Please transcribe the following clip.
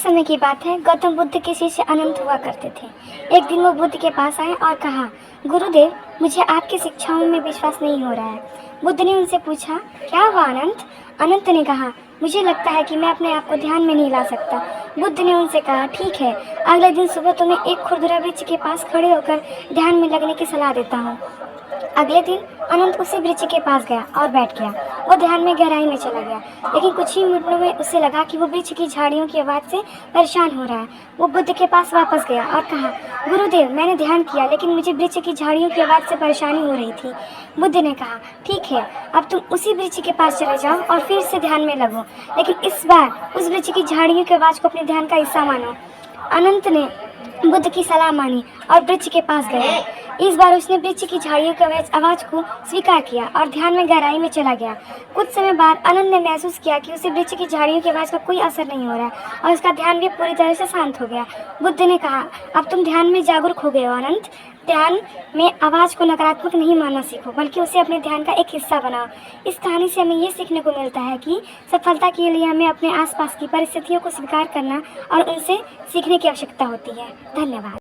समय की बात है, गौतम बुद्ध के शिष्य अनंत हुआ करते थे। एक दिन वो बुद्ध के पास आए और कहा, गुरुदेव, मुझे आपकी शिक्षाओं में विश्वास नहीं हो रहा है। बुद्ध ने उनसे पूछा, क्या हुआ अनंत? अनंत ने कहा, मुझे लगता है कि मैं अपने आप को ध्यान में नहीं ला सकता। बुद्ध ने उनसे कहा, ठीक है, अगले दिन सुबह तुम्हें एक खुरदुरा वृक्ष के पास खड़े होकर ध्यान में लगने की सलाह देता हूँ। अगले दिन अनंत उसी वृक्ष के पास गया और बैठ गया। वो ध्यान में गहराई में चला गया, लेकिन कुछ ही मिनटों में उसे लगा कि वो वृक्ष की झाड़ियों की आवाज़ से परेशान हो रहा है। वो बुद्ध के पास वापस गया और कहा, गुरुदेव, मैंने ध्यान किया, लेकिन मुझे वृक्ष की झाड़ियों की आवाज़ से परेशानी हो रही थी। बुद्ध ने कहा, ठीक है, अब तुम उसी वृक्ष के पास चले जाओ और फिर से ध्यान में लगो, लेकिन इस बार उस वृक्ष की झाड़ियों की आवाज़ को अपने ध्यान का हिस्सा मानो। अनंत ने बुद्ध की सलाह मानी और वृक्ष के पास गया। इस बार उसने वृक्ष की झाड़ियों की आवाज़ को स्वीकार किया और ध्यान में गहराई में चला गया। कुछ समय बाद अनंत ने महसूस किया कि उसे वृक्ष की झाड़ियों की आवाज़ का कोई असर नहीं हो रहा है और उसका ध्यान भी पूरी तरह से शांत हो गया। बुद्ध ने कहा, अब तुम ध्यान में जागरूक हो गए हो अनंत। ध्यान में आवाज़ को नकारात्मक नहीं मानना सीखो, बल्कि उसे अपने ध्यान का एक हिस्सा बनाओ। इस कहानी से हमें ये सीखने को मिलता है कि सफलता के लिए हमें अपने आसपास की परिस्थितियों को स्वीकार करना और उनसे सीखने की आवश्यकता होती है। धन्यवाद।